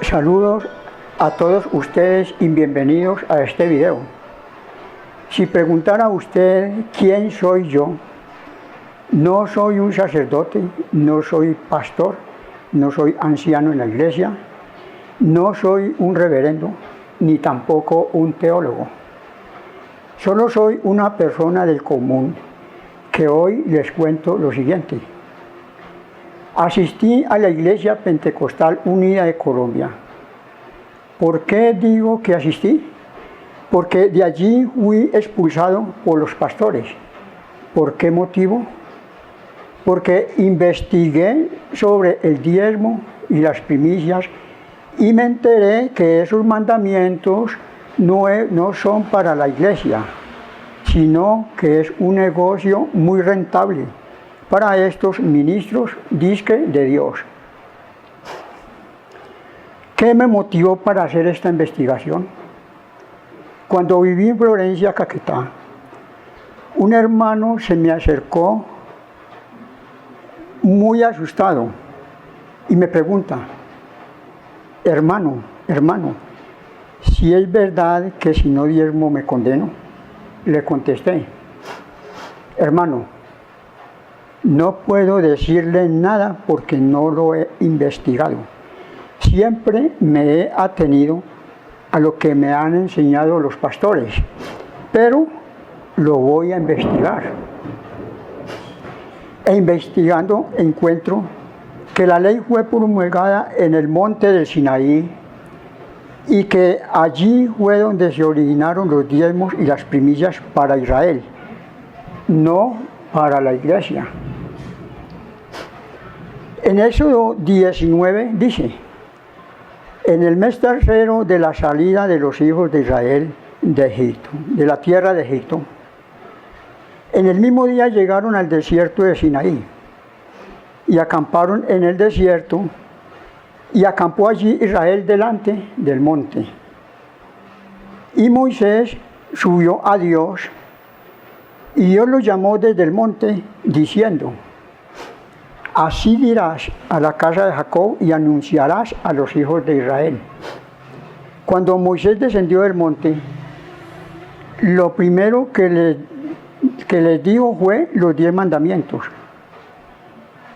Saludos a todos ustedes y bienvenidos a este video. Si preguntara usted quién soy yo, no soy un sacerdote, no soy pastor, no soy anciano en la iglesia, no soy un reverendo, ni tampoco un teólogo. Solo soy una persona del común que hoy les cuento lo siguiente. Asistí a la Iglesia Pentecostal Unida de Colombia. ¿Por qué digo que asistí? Porque de allí fui expulsado por los pastores. ¿Por qué motivo? Porque investigué sobre el diezmo y las primicias y me enteré que esos mandamientos no son para la iglesia, sino que es un negocio muy rentable para estos ministros disque de Dios. ¿Qué me motivó para hacer esta investigación? Cuando viví en Florencia, Caquetá, un hermano se me acercó muy asustado y me pregunta: hermano, si es verdad que si no diezmo me condeno. Le contesté: hermano, no puedo decirle nada porque no lo he investigado. Siempre me he atenido a lo que me han enseñado los pastores, pero lo voy a investigar. E investigando encuentro que la ley fue promulgada en el monte del Sinaí y que allí fue donde se originaron los diezmos y las primicias para Israel, no para la iglesia. En Éxodo 19 dice: en el mes tercero de la salida de los hijos de Israel de Egipto, de la tierra de Egipto, en el mismo día llegaron al desierto de Sinaí y acamparon en el desierto, y acampó allí Israel delante del monte. Y Moisés subió a Dios, y Dios lo llamó desde el monte, diciendo: así dirás a la casa de Jacob y anunciarás a los hijos de Israel. Cuando Moisés descendió del monte, lo primero que les dijo fue los 10 mandamientos.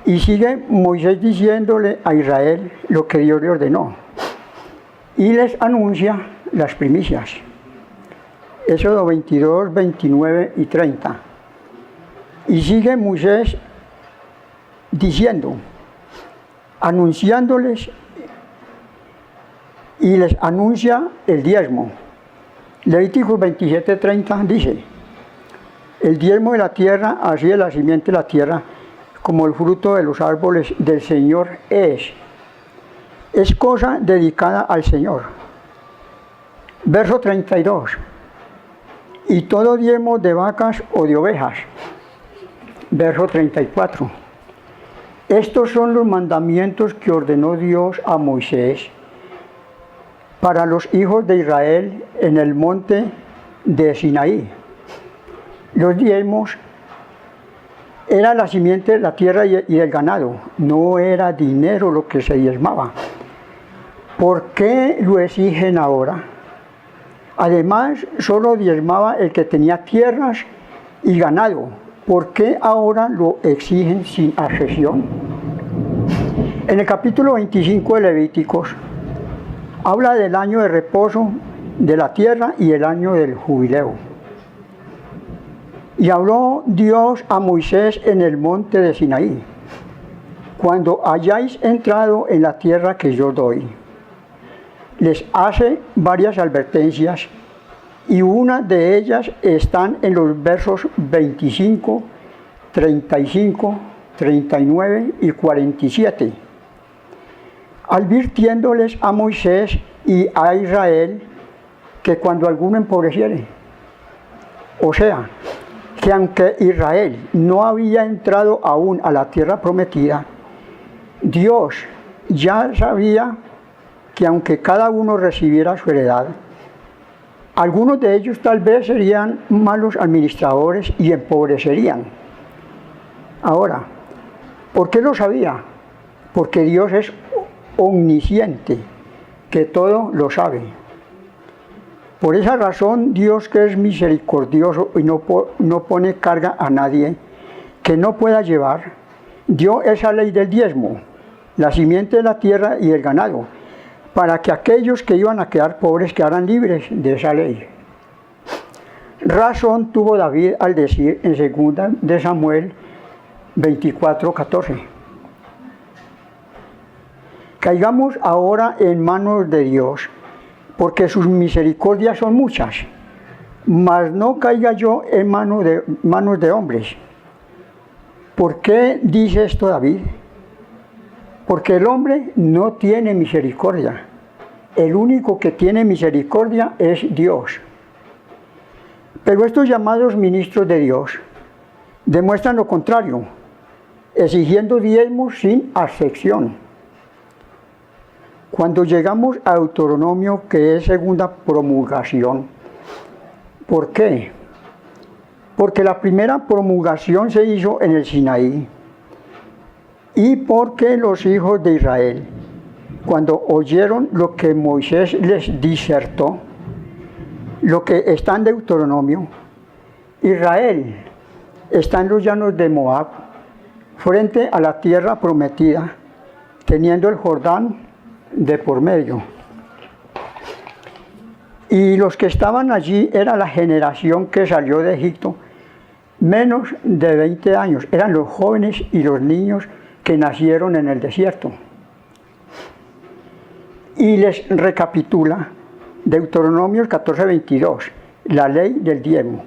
Y sigue Moisés diciéndole a Israel lo que Dios le ordenó. Y les anuncia las primicias. Éxodo 22, 29 y 30. Y sigue Moisés diciendo, anunciándoles, y les anuncia el diezmo. Levítico 27, 30 dice: el diezmo de la tierra, así de la simiente de la tierra, como el fruto de los árboles del Señor es cosa dedicada al Señor. Verso 32. Y todo diezmo de vacas o de ovejas. Verso 34. Estos son los mandamientos que ordenó Dios a Moisés para los hijos de Israel en el monte de Sinaí. Los diezmos era la simiente de la tierra y del ganado, no era dinero lo que se diezmaba. ¿Por qué lo exigen ahora? Además, solo diezmaba el que tenía tierras y ganado. ¿Por qué ahora lo exigen sin excepción? En el capítulo 25 de Levíticos habla del año de reposo de la tierra y el año del jubileo. Y habló Dios a Moisés en el monte de Sinaí: cuando hayáis entrado en la tierra que yo doy. Les hace varias advertencias, y una de ellas están en los versos 25, 35, 39 y 47, advirtiéndoles a Moisés y a Israel que cuando alguno empobreciere, o sea, que aunque Israel no había entrado aún a la tierra prometida, Dios ya sabía que aunque cada uno recibiera su heredad, algunos de ellos tal vez serían malos administradores y empobrecerían. Ahora, ¿por qué lo sabía? Porque Dios es omnisciente, que todo lo sabe. Por esa razón, Dios, que es misericordioso y no pone carga a nadie que no pueda llevar, dio esa ley del diezmo, la simiente de la tierra y el ganado, para que aquellos que iban a quedar pobres quedaran libres de esa ley. Razón tuvo David al decir en 2 de Samuel 24:14: caigamos ahora en manos de Dios, porque sus misericordias son muchas, mas no caiga yo en manos de hombres. ¿Por qué dice esto David? Porque el hombre no tiene misericordia. El único que tiene misericordia es Dios. Pero estos llamados ministros de Dios demuestran lo contrario, exigiendo diezmos sin acepción. Cuando llegamos a Deuteronomio, que es segunda promulgación, ¿por qué? Porque la primera promulgación se hizo en el Sinaí, y porque los hijos de Israel, cuando oyeron lo que Moisés les disertó, lo que está en Deuteronomio, Israel está en los llanos de Moab, frente a la tierra prometida, teniendo el Jordán de por medio. Y los que estaban allí era la generación que salió de Egipto, menos de 20 años, eran los jóvenes y los niños que nacieron en el desierto. Y les recapitula Deuteronomio 14:22, la ley del diezmo.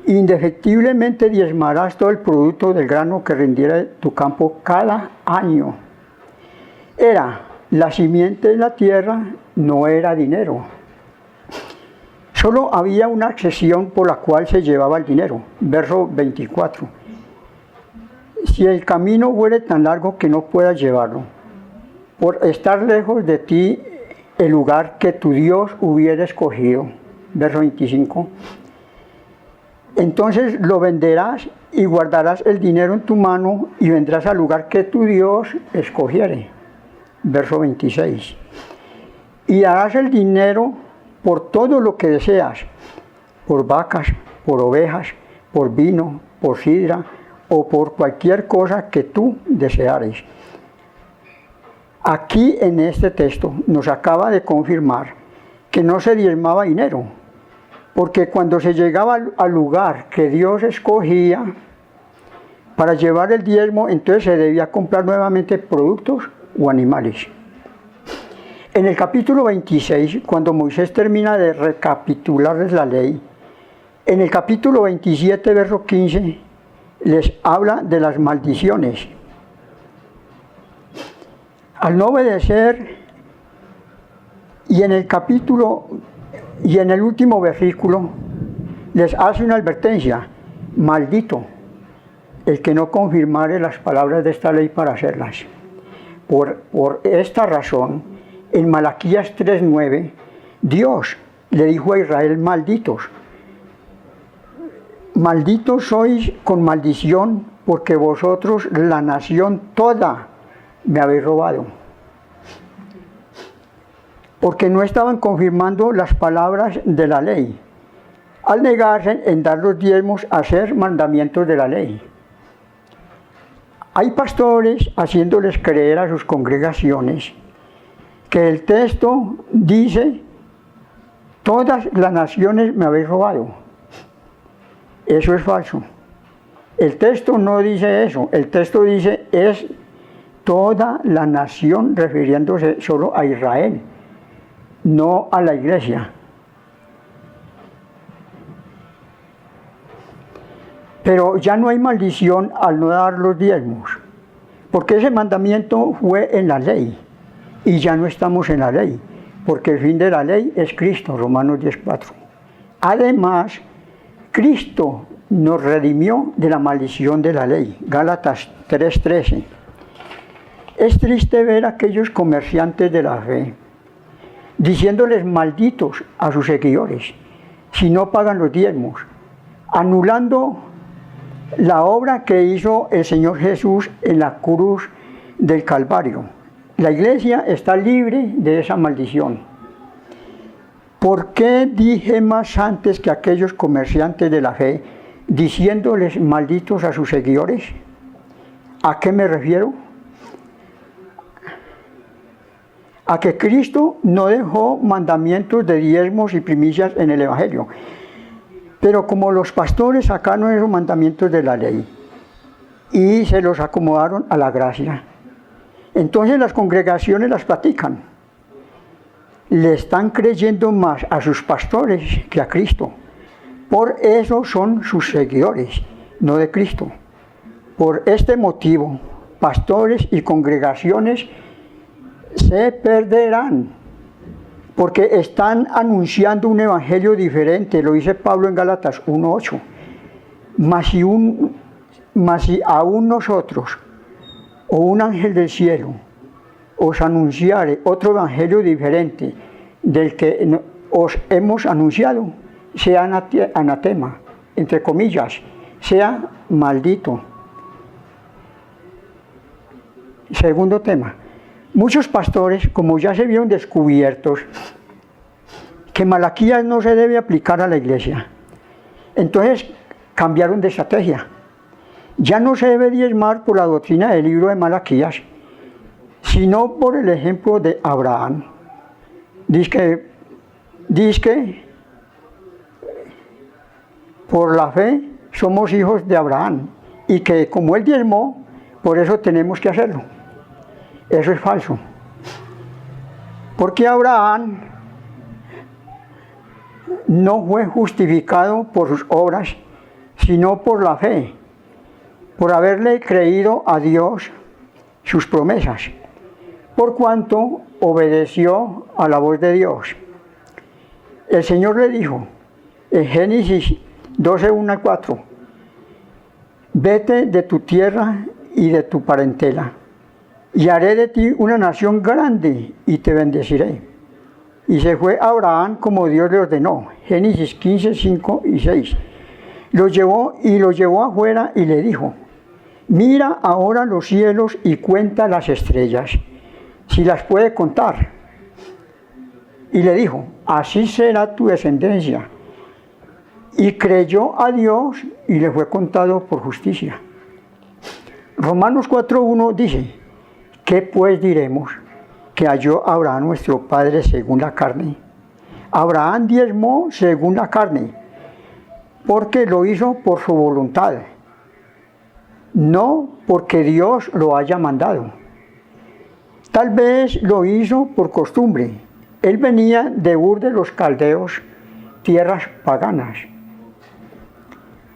Indefectiblemente diezmarás todo el producto del grano que rindiera de tu campo cada año. Era la simiente de la tierra, no era dinero. Solo había una excepción por la cual se llevaba el dinero. Verso 24. Si el camino fuere tan largo que no puedas llevarlo, por estar lejos de ti el lugar que tu Dios hubiera escogido. Verso 25. Entonces lo venderás y guardarás el dinero en tu mano y vendrás al lugar que tu Dios escogiere. Verso 26. Y darás el dinero por todo lo que deseas, por vacas, por ovejas, por vino, por sidra o por cualquier cosa que tú deseares. Aquí en este texto nos acaba de confirmar que no se diezmaba dinero, porque cuando se llegaba al lugar que Dios escogía para llevar el diezmo, entonces se debía comprar nuevamente productos o animales. En el capítulo 26, cuando Moisés termina de recapitularles la ley, en el capítulo 27, verso 15, les habla de las maldiciones. Al no obedecer, y en el capítulo y en el último versículo, les hace una advertencia: maldito el que no confirmare las palabras de esta ley para hacerlas. Por esta razón, en Malaquías 3:9, Dios le dijo a Israel: malditos. Malditos sois con maldición, porque vosotros, la nación toda, me habéis robado. Porque no estaban confirmando las palabras de la ley, al negarse en dar los diezmos a hacer mandamientos de la ley. Hay pastores haciéndoles creer a sus congregaciones que el texto dice: todas las naciones me habéis robado. Eso es falso. El texto no dice eso. El texto dice: es toda la nación, refiriéndose solo a Israel, no a la iglesia. Pero ya no hay maldición al no dar los diezmos, porque ese mandamiento fue en la ley, y ya no estamos en la ley, porque el fin de la ley es Cristo, Romanos 10:4. Además, Cristo nos redimió de la maldición de la ley, Gálatas 3:13. Es triste ver a aquellos comerciantes de la fe diciéndoles malditos a sus seguidores si no pagan los diezmos, anulando la obra que hizo el Señor Jesús en la cruz del Calvario. La iglesia está libre de esa maldición. ¿Por qué dije más antes que aquellos comerciantes de la fe, diciéndoles malditos a sus seguidores? ¿A qué me refiero? A que Cristo no dejó mandamientos de diezmos y primicias en el Evangelio. Pero como los pastores sacaron esos mandamientos de la ley y se los acomodaron a la gracia, entonces las congregaciones las practican. Le están creyendo más a sus pastores que a Cristo. Por eso son sus seguidores, no de Cristo. Por este motivo, pastores y congregaciones se perderán, porque están anunciando un evangelio diferente, lo dice Pablo en Gálatas 1:8. Mas si aún nosotros, o un ángel del cielo, os anunciare otro evangelio diferente del que os hemos anunciado, sea anatema, entre comillas, sea maldito. Segundo tema. Muchos pastores, como ya se vieron descubiertos, que Malaquías no se debe aplicar a la iglesia, entonces cambiaron de estrategia. Ya no se debe diezmar por la doctrina del libro de Malaquías, sino por el ejemplo de Abraham. Dice que por la fe somos hijos de Abraham y que como él diezmó, por eso tenemos que hacerlo. Eso es falso. Porque Abraham no fue justificado por sus obras, sino por la fe, por haberle creído a Dios sus promesas, por cuanto obedeció a la voz de Dios. El Señor le dijo en Génesis 12:1-4, vete de tu tierra y de tu parentela, y haré de ti una nación grande y te bendeciré. Y se fue Abraham como Dios le ordenó. Génesis 15:5-6. Lo llevó afuera y le dijo, mira ahora los cielos y cuenta las estrellas, si las puede contar. Y le dijo, así será tu descendencia. Y creyó a Dios y le fue contado por justicia. Romanos 4:1 dice, ¿qué pues diremos? Que halló Abraham nuestro padre según la carne. Abraham diezmó según la carne, porque lo hizo por su voluntad, no porque Dios lo haya mandado. Tal vez lo hizo por costumbre. Él venía de Ur de los Caldeos, tierras paganas.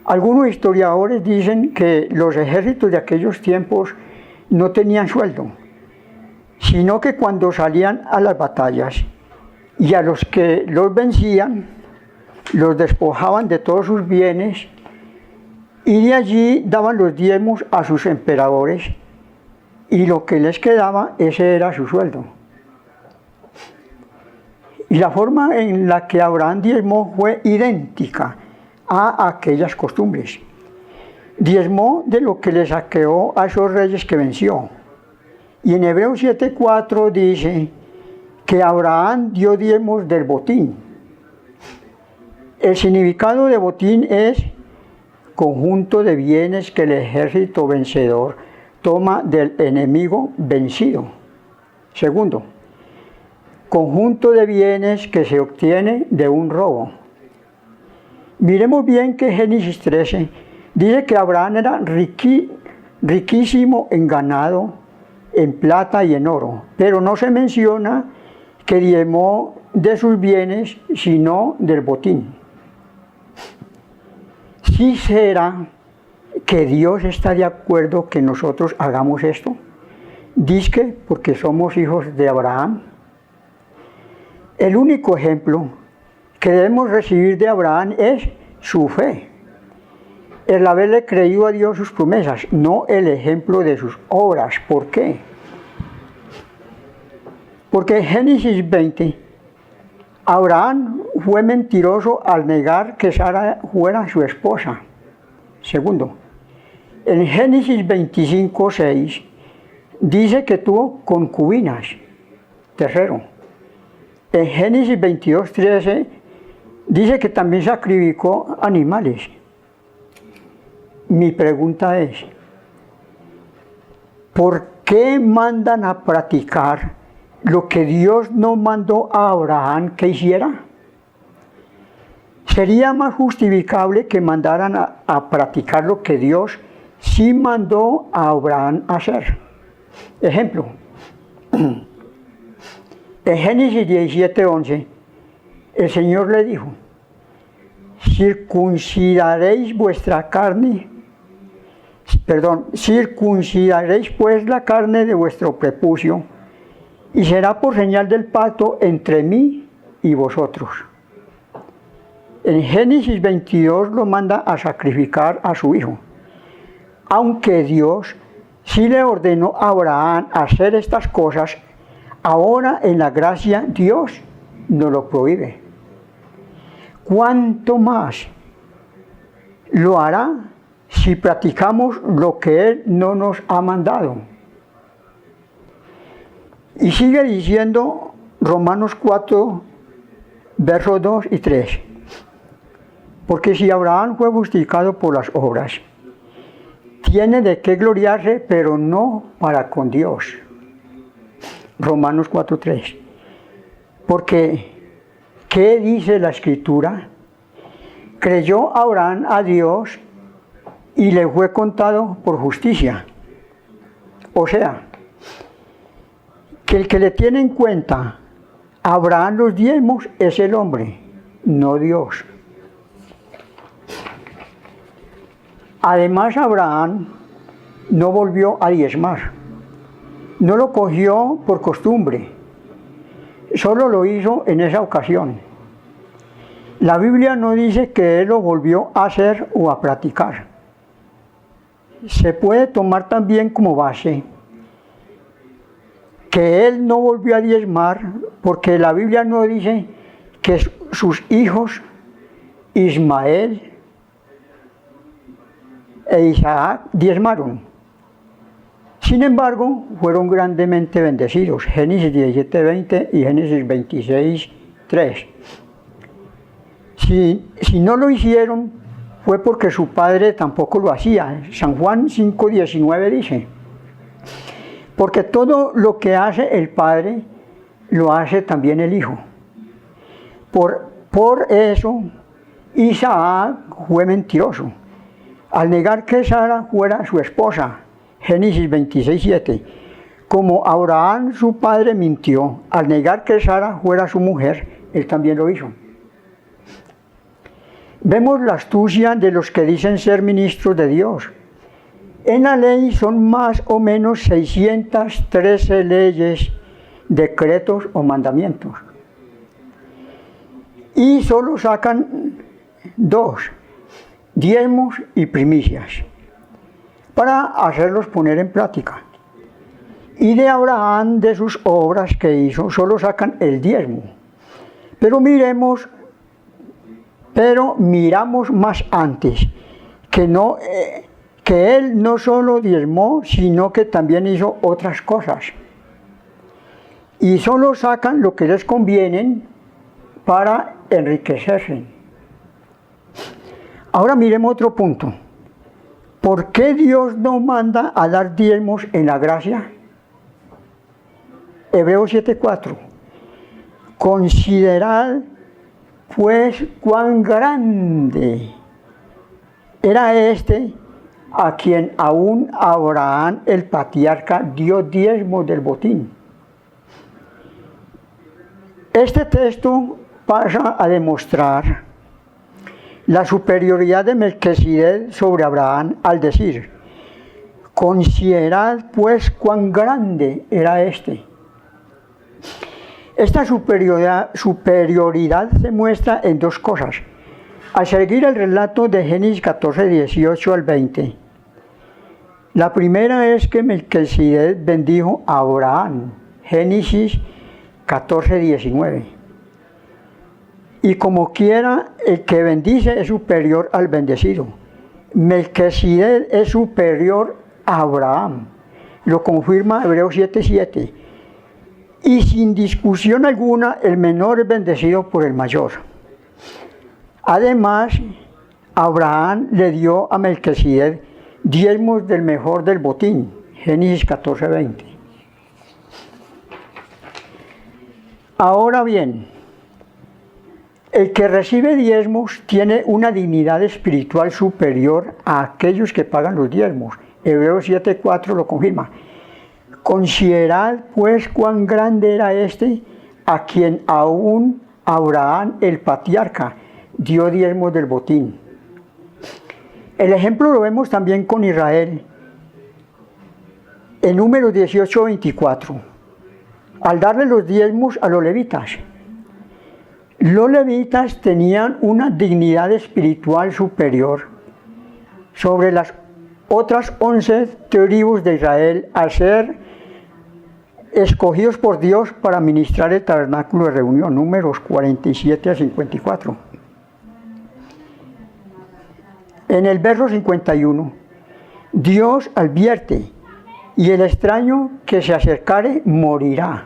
Algunos historiadores dicen que los ejércitos de aquellos tiempos no tenían sueldo, sino que cuando salían a las batallas y a los que los vencían, los despojaban de todos sus bienes y de allí daban los diezmos a sus emperadores y lo que les quedaba, ese era su sueldo. Y la forma en la que Abraham diezmó fue idéntica a aquellas costumbres. Diezmó de lo que le saqueó a esos reyes que venció. Y en Hebreos 7:4 dice que Abraham dio diezmos del botín. El significado de botín es conjunto de bienes que el ejército vencedor toma del enemigo vencido. Segundo, conjunto de bienes que se obtiene de un robo. Miremos bien que Génesis 13 dice que Abraham era riquísimo en ganado, en plata y en oro, pero no se menciona que diezmó de sus bienes, sino del botín. ¿Sí será que Dios está de acuerdo que nosotros hagamos esto? Dice porque somos hijos de Abraham. El único ejemplo que debemos recibir de Abraham es su fe, el haberle creído a Dios sus promesas, no el ejemplo de sus obras. ¿Por qué? Porque en Génesis 20, Abraham fue mentiroso al negar que Sara fuera su esposa. Segundo, en Génesis 25:6 dice que tuvo concubinas. Tercero, en Génesis 22:13 dice que también sacrificó animales. Mi pregunta es, ¿por qué mandan a practicar lo que Dios no mandó a Abraham que hiciera? Sería más justificable que mandaran a practicar lo que Dios sí mandó a Abraham hacer. Ejemplo, en Génesis 17:11, el Señor le dijo, circuncidaréis pues la carne de vuestro prepucio, y será por señal del pacto entre mí y vosotros. En Génesis 22 lo manda a sacrificar a su hijo, aunque Dios sí le ordenó a Abraham hacer estas cosas. Ahora en la gracia Dios nos lo prohíbe. ¿Cuánto más lo hará si practicamos lo que Él no nos ha mandado? Y sigue diciendo Romanos 4, versos 2 y 3. Porque si Abraham fue justificado por las obras, tiene de qué gloriarse, pero no para con Dios. Romanos 4:3. Porque, ¿qué dice la Escritura? Creyó Abraham a Dios y le fue contado por justicia. O sea, que el que le tiene en cuenta a Abraham los diezmos es el hombre, no Dios. Además, Abraham no volvió a diezmar. No lo cogió por costumbre, solo lo hizo en esa ocasión. La Biblia no dice que él lo volvió a hacer o a practicar. Se puede tomar también como base que él no volvió a diezmar, porque la Biblia no dice que sus hijos Ismael e Isaac diezmaron. Sin embargo, fueron grandemente bendecidos. Génesis 17:20 y Génesis 26:3. Si no lo hicieron, fue porque su padre tampoco lo hacía. San Juan 5:19 dice, porque todo lo que hace el padre, lo hace también el hijo. Por eso, Isaac fue mentiroso, al negar que Sara fuera su esposa. Génesis 26:7. Como Abraham, su padre, mintió al negar que Sara fuera su mujer, él también lo hizo. Vemos la astucia de los que dicen ser ministros de Dios. En la ley son más o menos 613 leyes, decretos o mandamientos. Y solo sacan 2, diezmos y primicias, para hacerlos poner en práctica. Y de Abraham, de sus obras que hizo, solo sacan el diezmo. Pero miramos más antes, que él no solo diezmó, sino que también hizo otras cosas. Y solo sacan lo que les conviene para enriquecerse. Ahora miremos otro punto. ¿Por qué Dios no manda a dar diezmos en la gracia? Hebreos 7:4. Considerad pues cuán grande era este a quien aún Abraham el patriarca dio diezmos del botín. Este texto pasa a demostrar la superioridad de Melquisedec sobre Abraham al decir, considerad pues cuán grande era este. Esta superioridad se muestra en 2 cosas. Al seguir el relato de Génesis 14:18 al 20. La primera es que Melquisedec bendijo a Abraham, Génesis 14:19. Y como quiera, el que bendice es superior al bendecido. Melquisedec es superior a Abraham. lo confirma Hebreos 7:7. Y sin discusión alguna, el menor es bendecido por el mayor. Además, Abraham le dio a Melquisedec diezmos del mejor del botín. Génesis 14:20. Ahora bien, el que recibe diezmos tiene una dignidad espiritual superior a aquellos que pagan los diezmos. Hebreos 7:4 lo confirma. Considerad pues cuán grande era este a quien aún Abraham el patriarca dio diezmos del botín. El ejemplo lo vemos también con Israel en Números 18:24, al darle los diezmos a los levitas. Los levitas tenían una dignidad espiritual superior sobre las otras 11 tribus de Israel al ser escogidos por Dios para ministrar el tabernáculo de reunión. Números 47-54. En el verso 51, Dios advierte: y el extraño que se acercare morirá.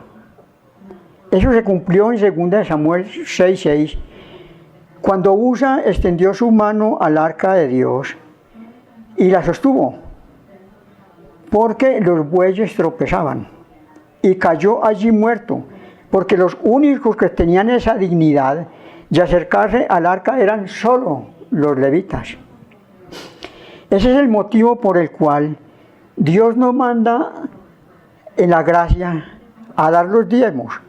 Eso se cumplió en 2 Samuel 6:6, cuando Usa extendió su mano al arca de Dios y la sostuvo, porque los bueyes tropezaban, y cayó allí muerto, porque los únicos que tenían esa dignidad de acercarse al arca eran solo los levitas. Ese es el motivo por el cual Dios nos manda en la gracia a dar los diezmos,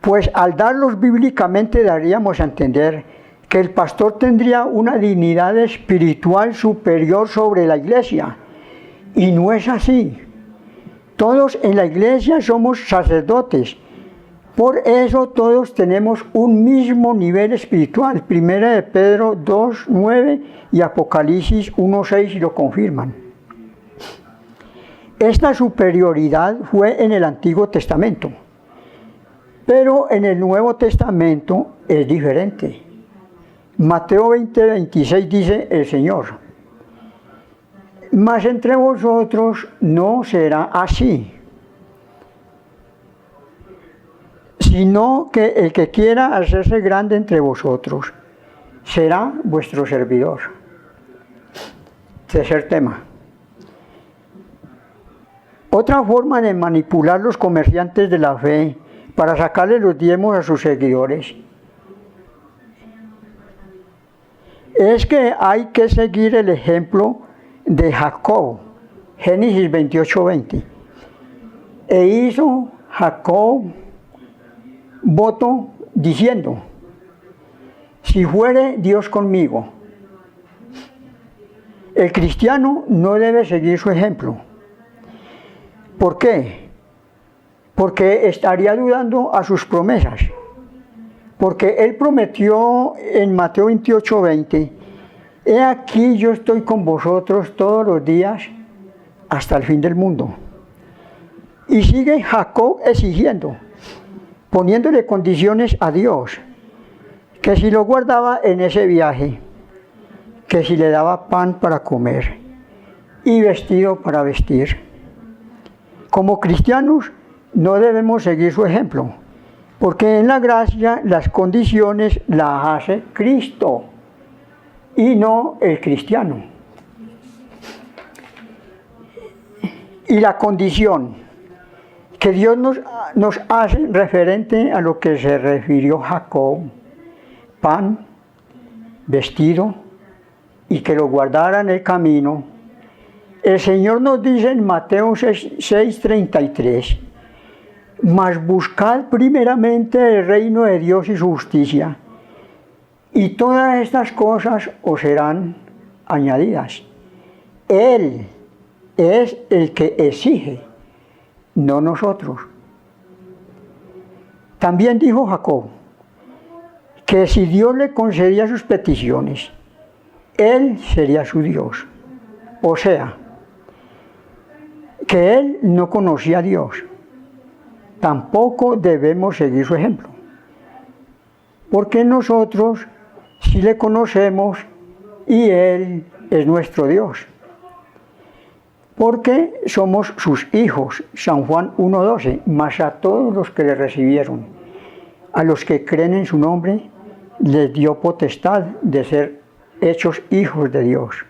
pues al darlos bíblicamente daríamos a entender que el pastor tendría una dignidad espiritual superior sobre la iglesia, y no es así. Todos en la iglesia somos sacerdotes, por eso todos tenemos un mismo nivel espiritual. Primera de Pedro 2:9 y Apocalipsis 1:6 lo confirman. Esta superioridad fue en el Antiguo Testamento, pero en el Nuevo Testamento es diferente. Mateo 20:26 dice el Señor: mas entre vosotros no será así, sino que el que quiera hacerse grande entre vosotros será vuestro servidor. Tercer tema. Otra forma de manipular los comerciantes de la fe para sacarle los diezmos a sus seguidores es que hay que seguir el ejemplo de Jacob, Génesis 28:20. E hizo Jacob voto diciendo: si fuere Dios conmigo. El cristiano no debe seguir su ejemplo. ¿Por qué? Porque estaría dudando a sus promesas. Porque él prometió en Mateo 28:20: he aquí yo estoy con vosotros todos los días hasta el fin del mundo. Y sigue Jacob exigiendo, poniéndole condiciones a Dios, que si lo guardaba en ese viaje, que si le daba pan para comer y vestido para vestir. Como cristianos no debemos seguir su ejemplo, porque en la gracia las condiciones las hace Cristo y no el cristiano. Y la condición que Dios nos hace referente a lo que se refirió Jacob: pan, vestido, y que lo guardara en el camino. El Señor nos dice en Mateo 6:33: mas buscad primeramente el reino de Dios y su justicia, y todas estas cosas os serán añadidas. Él es el que exige, no nosotros. También dijo Jacob que si Dios le concedía sus peticiones, Él sería su Dios. O sea, que él no conocía a Dios. Tampoco debemos seguir su ejemplo, porque nosotros sí le conocemos y Él es nuestro Dios. porque somos sus hijos. San Juan 1:12, mas a todos los que le recibieron, a los que creen en su nombre, les dio potestad de ser hechos hijos de Dios.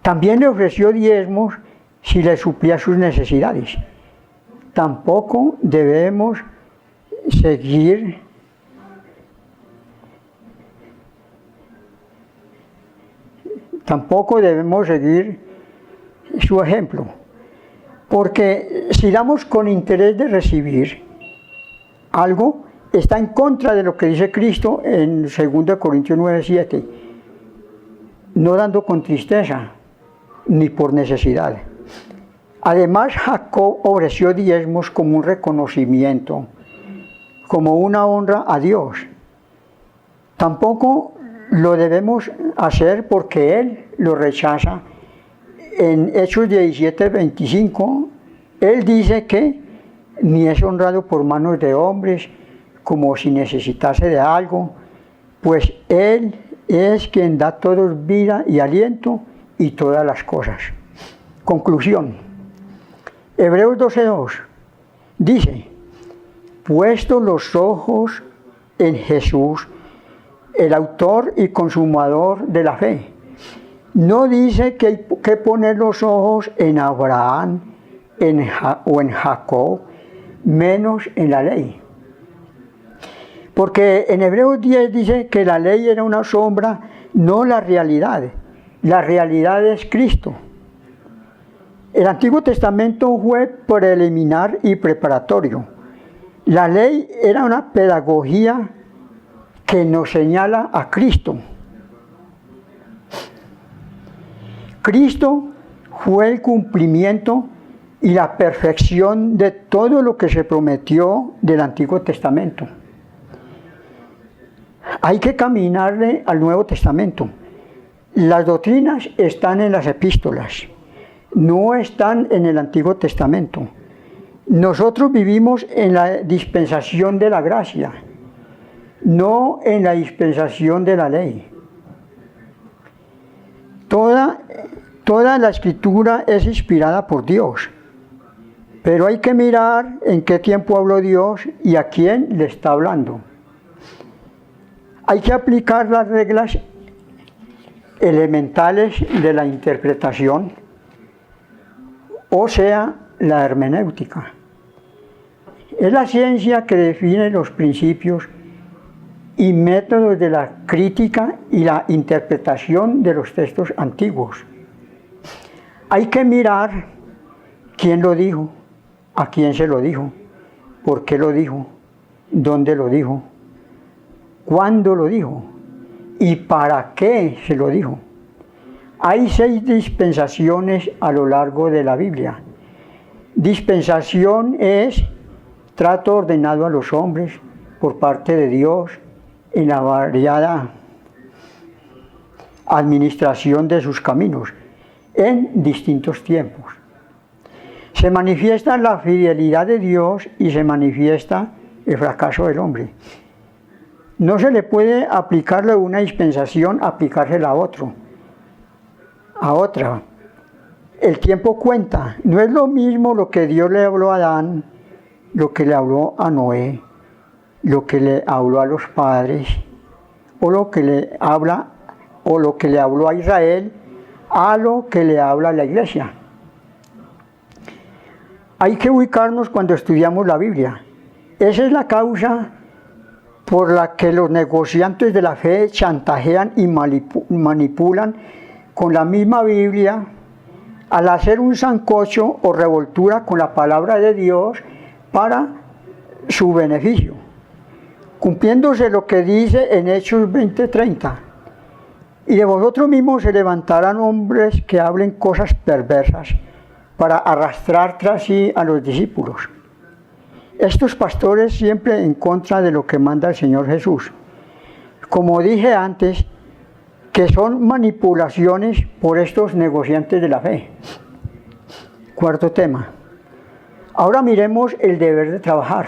También le ofreció diezmos si le suplía sus necesidades. Tampoco debemos seguir su ejemplo, porque si damos con interés de recibir algo, está en contra de lo que dice Cristo en 2 Corintios 9:7, no dando con tristeza ni por necesidad. Además, Jacob ofreció diezmos como un reconocimiento, como una honra a Dios. Tampoco lo debemos hacer porque Él lo rechaza. En Hechos 17:25, Él dice que ni es honrado por manos de hombres, como si necesitase de algo, pues Él es quien da a todos vida y aliento y todas las cosas. Conclusión. Hebreos 12:2 dice, puestos los ojos en Jesús, el autor y consumador de la fe. No dice que hay que poner los ojos en Abraham o en Jacob, menos en la ley. Porque en Hebreos 10 dice que la ley era una sombra, no la realidad. La realidad es Cristo. El Antiguo Testamento fue preliminar y preparatorio. La ley era una pedagogía que nos señala a Cristo. Cristo fue el cumplimiento y la perfección de todo lo que se prometió del Antiguo Testamento. Hay que caminarle al Nuevo Testamento. Las doctrinas están en las epístolas, no están en el Antiguo Testamento. Nosotros vivimos en la dispensación de la gracia, no en la dispensación de la ley. Toda la Escritura es inspirada por Dios, pero hay que mirar en qué tiempo habló Dios y a quién le está hablando. Hay que aplicar las reglas elementales de la interpretación, o sea, la hermenéutica. Es la ciencia que define los principios y métodos de la crítica y la interpretación de los textos antiguos. Hay que mirar quién lo dijo, a quién se lo dijo, por qué lo dijo, dónde lo dijo, cuándo lo dijo y para qué se lo dijo. Hay 6 dispensaciones a lo largo de la Biblia. Dispensación es trato ordenado a los hombres por parte de Dios en la variada administración de sus caminos en distintos tiempos. Se manifiesta la fidelidad de Dios y se manifiesta el fracaso del hombre. No se le puede aplicarle una dispensación, aplicársela a otra. El tiempo cuenta. No es lo mismo lo que Dios le habló a Adán, lo que le habló a Noé, lo que le habló a los padres, o lo que le habló a Israel, a lo que le habla a la iglesia. Hay que ubicarnos cuando estudiamos la Biblia. Esa es la causa por la que los negociantes de la fe chantajean y manipulan con la misma Biblia al hacer un sancocho o revoltura con la palabra de Dios para su beneficio, cumpliéndose lo que dice en Hechos 20:30. Y de vosotros mismos se levantarán hombres que hablen cosas perversas para arrastrar tras sí a los discípulos. Estos pastores siempre en contra de lo que manda el Señor Jesús. Como dije antes, que son manipulaciones por estos negociantes de la fe. Cuarto tema. Ahora miremos el deber de trabajar.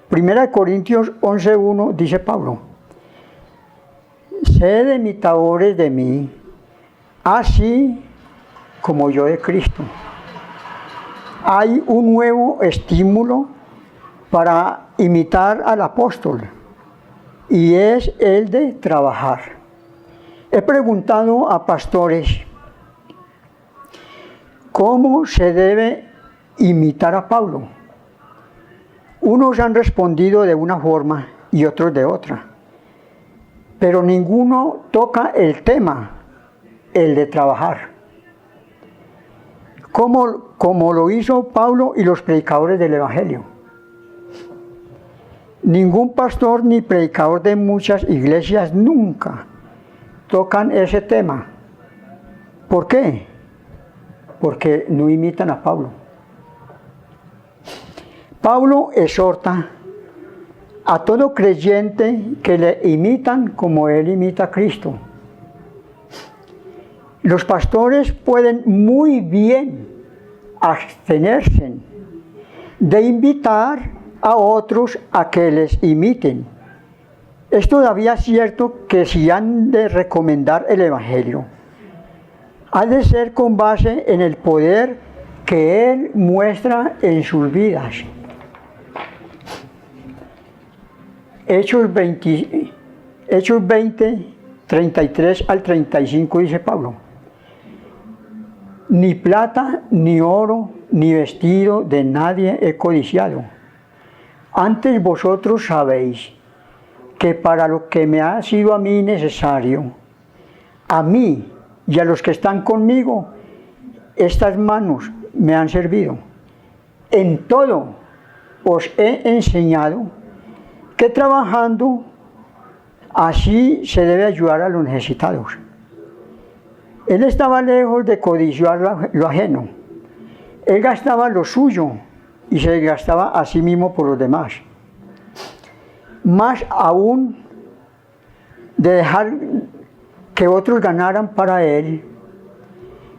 1 Corintios 11:1 dice Pablo: sed imitadores de mí, así como yo de Cristo. Hay un nuevo estímulo para imitar al apóstol y es el de trabajar. He preguntado a pastores cómo se debe imitar a Pablo. Unos han respondido de una forma y otros de otra, pero ninguno toca el tema, el de trabajar, como lo hizo Pablo y los predicadores del Evangelio. Ningún pastor ni predicador de muchas iglesias nunca tocan ese tema. ¿Por qué? Porque no imitan a Pablo. Pablo exhorta a todo creyente que le imitan como él imita a Cristo. Los pastores pueden muy bien abstenerse de invitar a otros a que les imiten. Es todavía cierto que si han de recomendar el Evangelio, ha de ser con base en el poder que Él muestra en sus vidas. Hechos 20, 33 al 35 dice Pablo: ni plata, ni oro, ni vestido de nadie he codiciado. Antes vosotros sabéis que para lo que me ha sido a mí necesario, a mí y a los que están conmigo, estas manos me han servido. En todo os he enseñado que trabajando así se debe ayudar a los necesitados. Él estaba lejos de codiciar lo ajeno. Él gastaba lo suyo y se gastaba a sí mismo por los demás. Más aún de dejar que otros ganaran para él,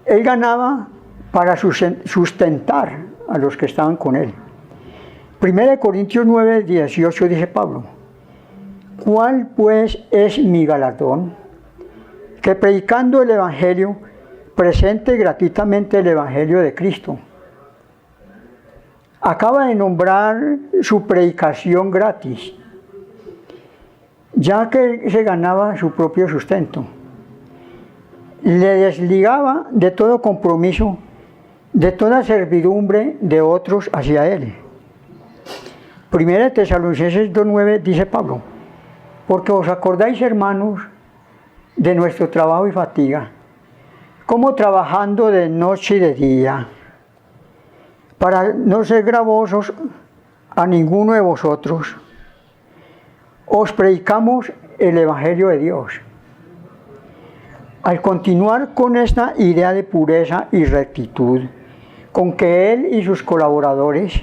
él ganaba para sustentar a los que estaban con él. 1 Corintios 9, 18 dice Pablo: ¿cuál pues es mi galardón? Que predicando el Evangelio, presente gratuitamente el Evangelio de Cristo. Acaba de nombrar su predicación gratis, ya que se ganaba su propio sustento. Le desligaba de todo compromiso, de toda servidumbre de otros hacia él. 1 Tesalonicenses 2:9 dice Pablo: porque os acordáis, hermanos, de nuestro trabajo y fatiga, como trabajando de noche y de día, para no ser gravosos a ninguno de vosotros, os predicamos el Evangelio de Dios. Al continuar con esta idea de pureza y rectitud, con que él y sus colaboradores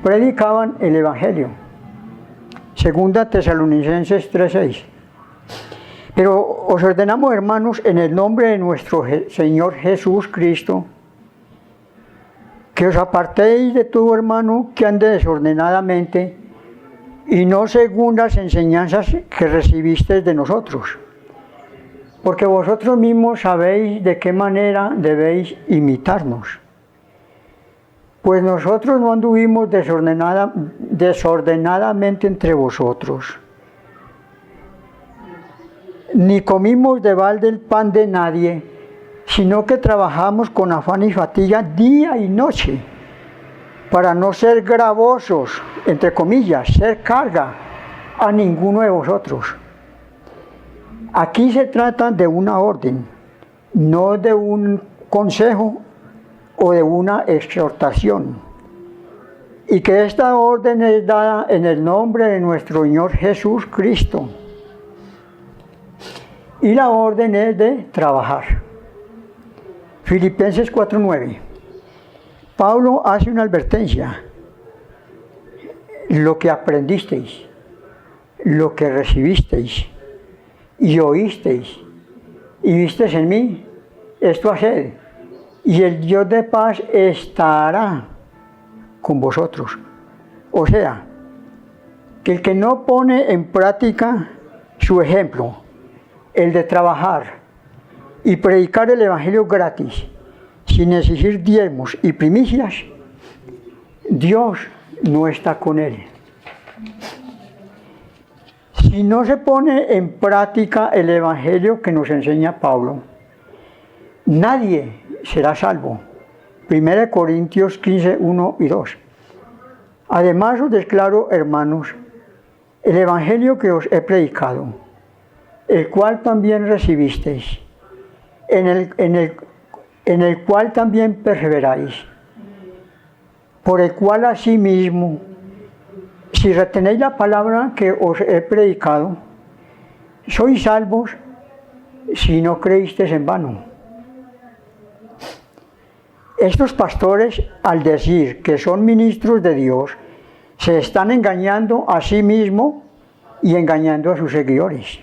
predicaban el Evangelio. 2 Tesalonicenses 3:6. Pero os ordenamos, hermanos, en el nombre de nuestro Señor Jesús Cristo, que os apartéis de todo hermano que ande desordenadamente y no según las enseñanzas que recibisteis de nosotros, porque vosotros mismos sabéis de qué manera debéis imitarnos. Pues nosotros no anduvimos desordenadamente entre vosotros, ni comimos de balde el pan de nadie, sino que trabajamos con afán y fatiga día y noche, para no ser gravosos, entre comillas, ser carga a ninguno de vosotros. Aquí se trata de una orden, no de un consejo o de una exhortación, y que esta orden es dada en el nombre de nuestro Señor Jesús Cristo. Y la orden es de trabajar. Filipenses 4:9. Pablo hace una advertencia: lo que aprendisteis, lo que recibisteis y oísteis y visteis en mí, esto haced, y el Dios de paz estará con vosotros. O sea, que el que no pone en práctica su ejemplo, el de trabajar y predicar el Evangelio gratis, sin exigir diezmos y primicias, Dios no está con él. Si no se pone en práctica el Evangelio que nos enseña Pablo, nadie será salvo. 1 Corintios 15, 1 y 2. Además os declaro, hermanos, el Evangelio que os he predicado, el cual también recibisteis, en el cual también perseveráis, por el cual asimismo, si retenéis la palabra que os he predicado, sois salvos si no creísteis en vano. Estos pastores, al decir que son ministros de Dios, se están engañando a sí mismos y engañando a sus seguidores.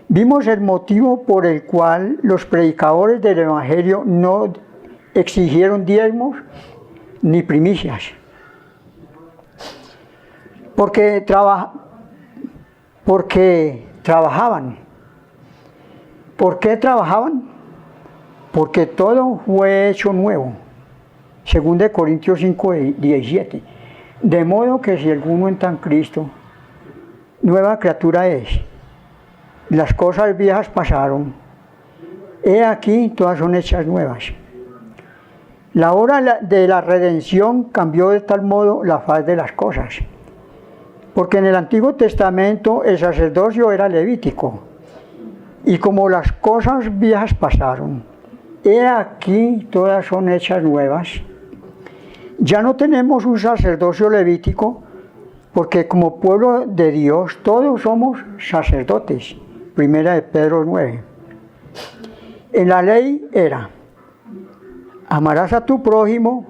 Vimos el motivo por el cual los predicadores del Evangelio no exigieron diezmos ni primicias. Porque trabajaban. ¿Por qué trabajaban? Porque todo fue hecho nuevo. 2 Corintios 5, 17. De modo que si alguno entra en Cristo, nueva criatura es. Las cosas viejas pasaron. He aquí, todas son hechas nuevas. La hora de la redención cambió de tal modo la faz de las cosas. Porque en el Antiguo Testamento el sacerdocio era levítico. Y como las cosas viejas pasaron, he aquí, todas son hechas nuevas. Ya no tenemos un sacerdocio levítico, porque como pueblo de Dios todos somos sacerdotes. 1 de Pedro 9. En la ley era, amarás a tu prójimo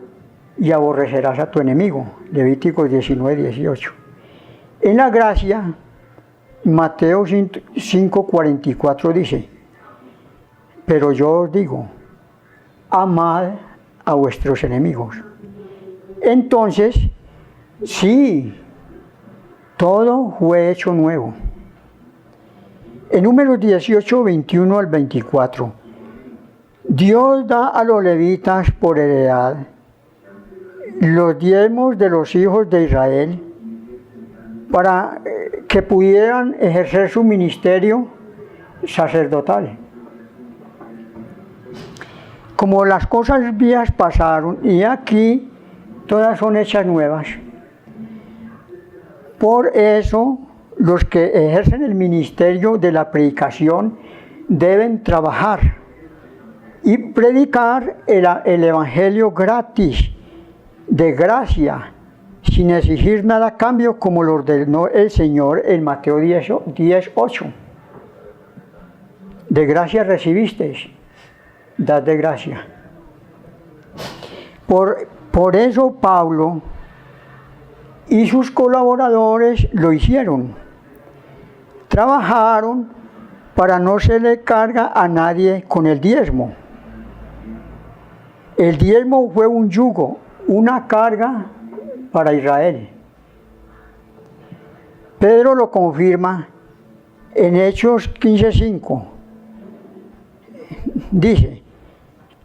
y aborrecerás a tu enemigo. Levíticos 19, 18. En la gracia, Mateo 5, 44 dice, pero yo os digo, amad a vuestros enemigos. Entonces, sí, todo fue hecho nuevo. En Números 18, 21 al 24, Dios da a los levitas por heredad los diezmos de los hijos de Israel para que pudieran ejercer su ministerio sacerdotal. Como las cosas viejas pasaron, y aquí todas son hechas nuevas. Por eso, los que ejercen el ministerio de la predicación deben trabajar y predicar el Evangelio gratis, de gracia, sin exigir nada a cambio, como lo ordenó el Señor en Mateo 10, 8. De gracia recibisteis, dad de gracia. Por eso Pablo y sus colaboradores lo hicieron. Trabajaron para no se le carga a nadie con el diezmo. El diezmo fue un yugo, una carga para Israel. Pedro lo confirma en Hechos 15:5. Dice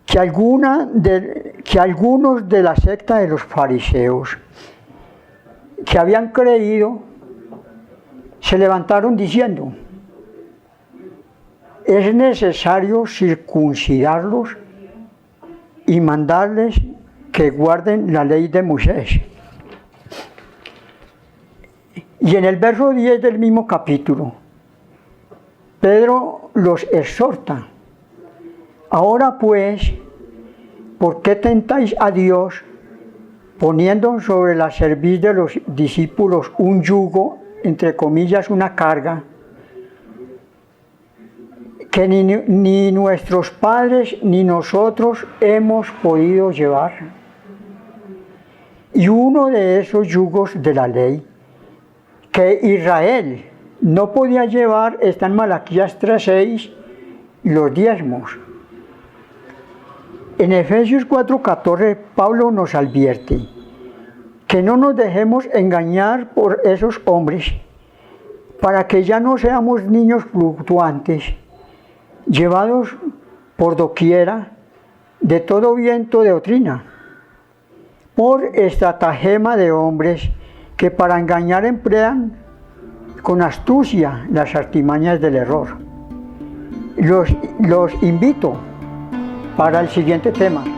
que algunos de la secta de los fariseos que habían creído se levantaron diciendo, es necesario circuncidarlos y mandarles que guarden la ley de Moisés. Y en el verso 10 del mismo capítulo, Pedro los exhorta. Ahora pues, ¿por qué tentáis a Dios poniendo sobre la cerviz de los discípulos un yugo, entre comillas, una carga, que ni nuestros padres ni nosotros hemos podido llevar? Y uno de esos yugos de la ley que Israel no podía llevar está en Malaquías 3:6, los diezmos. En Efesios 4:14, Pablo nos advierte que no nos dejemos engañar por esos hombres, para que ya no seamos niños fluctuantes, llevados por doquiera de todo viento de doctrina, por estratagema de hombres que para engañar emplean con astucia las artimañas del error. Los invito para el siguiente tema.